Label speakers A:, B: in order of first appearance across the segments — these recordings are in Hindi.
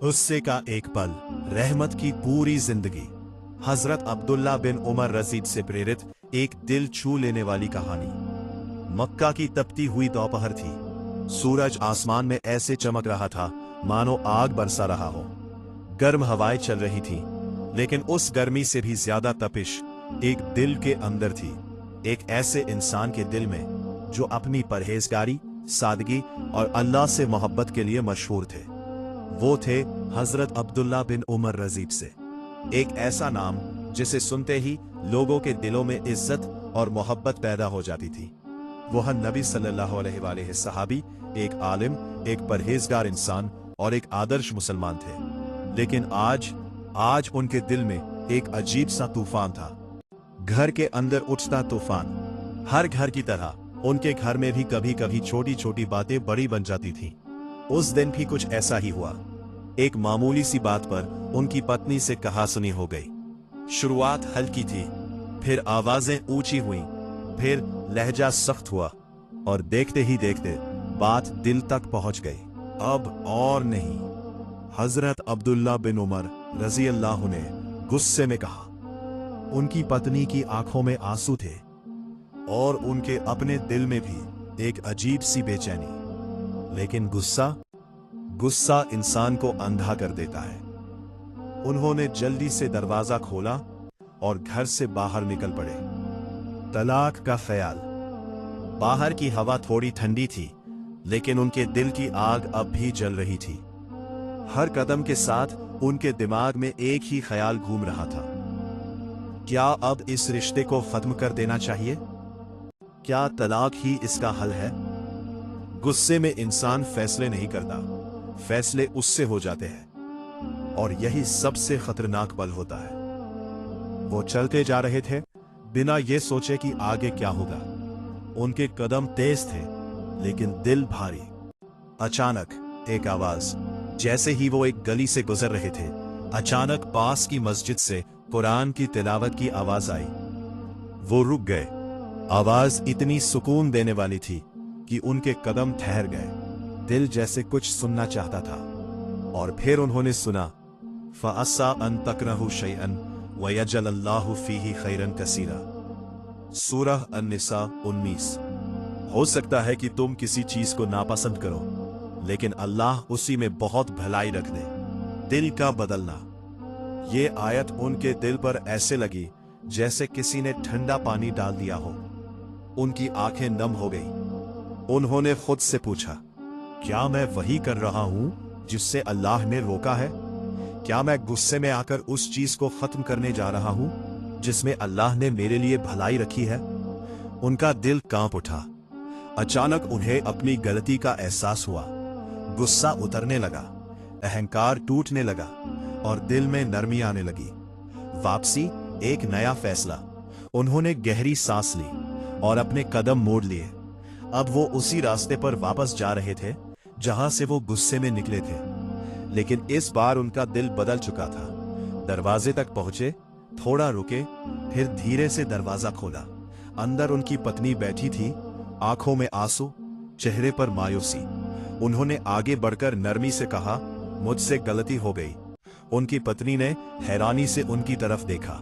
A: गुस्से का एक पल, रहमत की पूरी जिंदगी। हजरत अब्दुल्ला बिन उमर रजीद से प्रेरित एक दिल छू लेने वाली कहानी। मक्का की तपती हुई दोपहर थी। सूरज आसमान में ऐसे चमक रहा था मानो आग बरसा रहा हो। गर्म हवाएं चल रही थी, लेकिन उस गर्मी से भी ज्यादा तपिश एक दिल के अंदर थी। एक ऐसे इंसान के दिल में जो अपनी परहेजगारी, सादगी और अल्लाह से मोहब्बत के लिए मशहूर थे। वो थे हजरत अब्दुल्ला बिन उमर रजीद से। एक ऐसा नाम जिसे सुनते ही लोगों के दिलों में इज्जत और मोहब्बत पैदा हो जाती थी। वह नबी सल्लल्लाहु अलैहि वसल्लम सहाबी, एक आलिम, एक परहेजगार इंसान और एक आदर्श मुसलमान थे। लेकिन आज उनके दिल में एक अजीब सा तूफान था। घर के अंदर उठता तूफान। हर घर की तरह उनके घर में भी कभी कभी छोटी छोटी बातें बड़ी बन जाती थीं। उस दिन भी कुछ ऐसा ही हुआ। एक मामूली सी बात पर उनकी पत्नी से कहासुनी हो गई। शुरुआत हल्की थी, फिर आवाजें ऊंची हुईं, फिर लहजा सख्त हुआ और देखते ही देखते बात दिल तक पहुंच गई। अब और नहीं, हजरत अब्दुल्ला बिन उमर रजी अल्लाह ने गुस्से में कहा। उनकी पत्नी की आंखों में आंसू थे और उनके अपने दिल में भी एक अजीब सी बेचैनी। लेकिन गुस्सा इंसान को अंधा कर देता है। उन्होंने जल्दी से दरवाजा खोला और घर से बाहर निकल पड़े। तलाक का ख्याल। बाहर की हवा थोड़ी ठंडी थी, लेकिन उनके दिल की आग अब भी जल रही थी। हर कदम के साथ उनके दिमाग में एक ही ख्याल घूम रहा था। क्या अब इस रिश्ते को खत्म कर देना चाहिए? क्या तलाक ही इसका हल है? गुस्से में इंसान फैसले नहीं करता, फैसले उससे हो जाते हैं, और यही सबसे खतरनाक पल होता है। वो चलते जा रहे थे बिना ये सोचे कि आगे क्या होगा। उनके कदम तेज थे, लेकिन दिल भारी। अचानक एक आवाज। जैसे ही वो एक गली से गुजर रहे थे, अचानक पास की मस्जिद से कुरान की तिलावत की आवाज आई। वो रुक गए। आवाज इतनी सुकून देने वाली थी कि उनके कदम ठहर गए। दिल जैसे कुछ सुनना चाहता था। और फिर उन्होंने सुना, फ़अस्सा अन तकरहु शैअन व यजअल अल्लाहु फीही खैरन कसीरा। सूरह अन-निसा 19। हो सकता है कि तुम किसी चीज को नापसंद करो, लेकिन अल्लाह उसी में बहुत भलाई रख दे। दिल का बदलना। ये आयत उनके दिल पर ऐसे लगी जैसे किसी ने ठंडा पानी डाल दिया हो। उनकी आंखें नम हो गईं। उन्होंने खुद से पूछा, क्या मैं वही कर रहा हूं जिससे अल्लाह ने रोका है? क्या मैं गुस्से में आकर उस चीज को खत्म करने जा रहा हूं जिसमें अल्लाह ने मेरे लिए भलाई रखी है? उनका दिल कांप उठा। अचानक उन्हें अपनी गलती का एहसास हुआ। गुस्सा उतरने लगा, अहंकार टूटने लगा और दिल में नरमी आने लगी। वापसी, एक नया फैसला। उन्होंने गहरी सांस ली और अपने कदम मोड़ लिए। अब वो उसी रास्ते पर वापस जा रहे थे जहां से वो गुस्से में निकले थे। लेकिन इस बार उनका दिल बदल चुका था। दरवाजे तक पहुंचे, थोड़ा रुके, फिर धीरे से दरवाजा खोला। अंदर उनकी पत्नी बैठी थी, आंखों में आंसू, चेहरे पर मायूसी। उन्होंने आगे बढ़कर नरमी से कहा, मुझसे गलती हो गई। उनकी पत्नी ने हैरानी से उनकी तरफ देखा।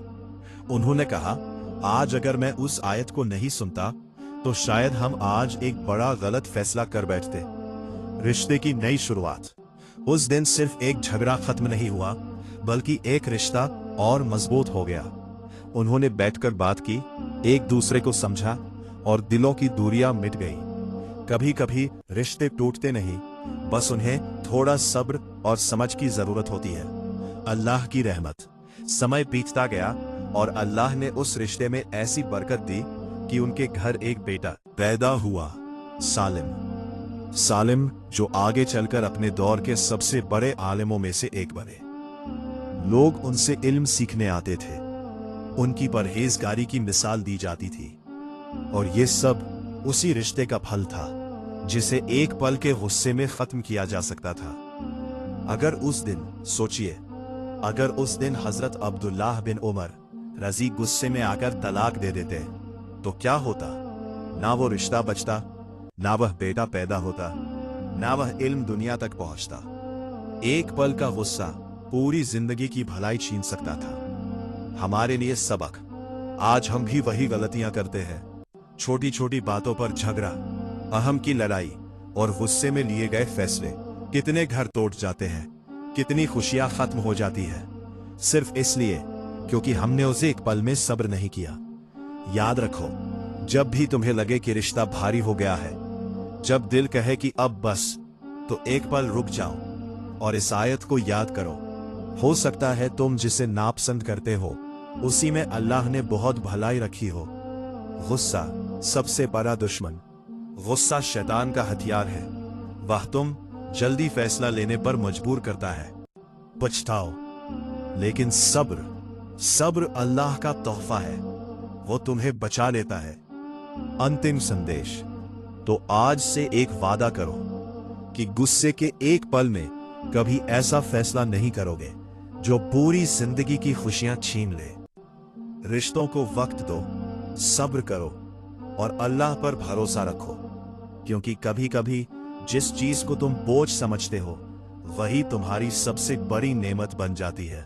A: उन्होंने कहा, आज अगर मैं उस आयत को नहीं सुनता तो शायद हम आज एक बड़ा गलत फैसला कर बैठते। रिश्ते की नई शुरुआत। उस दिन सिर्फ एक झगड़ा खत्म नहीं हुआ, बल्कि एक रिश्ता और मजबूत हो गया। उन्होंने बैठकर बात की, एक दूसरे को समझा और दिलों की दूरियां मिट गई। कभी कभी रिश्ते टूटते नहीं, बस उन्हें थोड़ा सब्र और समझ की जरूरत होती है। अल्लाह की रहमत। समय बीतता गया और अल्लाह ने उस रिश्ते में ऐसी बरकत दी कि उनके घर एक बेटा पैदा हुआ, सालिम, जो आगे चलकर अपने दौर के सबसे बड़े आलिमों में से एक बने। लोग उनसे इल्म सीखने आते थे। उनकी परहेजगारी की मिसाल दी जाती थी। और ये सब उसी रिश्ते का फल था जिसे एक पल के गुस्से में खत्म किया जा सकता था। अगर उस दिन हजरत अब्दुल्लाह बिन उमर रजी गुस्से में आकर तलाक दे देते तो क्या होता? ना वो रिश्ता बचता, ना वह बेटा पैदा होता, ना वह इल्म दुनिया तक पहुंचता। एक पल का गुस्सा पूरी जिंदगी की भलाई छीन सकता था। हमारे लिए सबक, आज हम भी वही गलतियां करते हैं। छोटी छोटी बातों पर झगड़ा, अहम की लड़ाई और गुस्से में लिए गए फैसले कितने घर तोड़ जाते हैं, कितनी खुशियां खत्म हो जाती है, सिर्फ इसलिए क्योंकि हमने उसे एक पल में सब्र नहीं किया। याद रखो, जब भी तुम्हें लगे कि रिश्ता भारी हो गया है, जब दिल कहे कि अब बस, तो एक पल रुक जाओ और इस आयत को याद करो। हो सकता है तुम जिसे नापसंद करते हो उसी में अल्लाह ने बहुत भलाई रखी हो। गुस्सा सबसे बड़ा दुश्मन, गुस्सा शैतान का हथियार है। वह तुम जल्दी फैसला लेने पर मजबूर करता है, पछताओ, लेकिन सब्र, सब्र अल्लाह का तोहफा है, वो तुम्हें बचा लेता है। अंतिम संदेश, तो आज से एक वादा करो कि गुस्से के एक पल में कभी ऐसा फैसला नहीं करोगे जो पूरी जिंदगी की खुशियां छीन ले। रिश्तों को वक्त दो, सब्र करो और अल्लाह पर भरोसा रखो, क्योंकि कभी कभी जिस चीज को तुम बोझ समझते हो वही तुम्हारी सबसे बड़ी नेमत बन जाती है।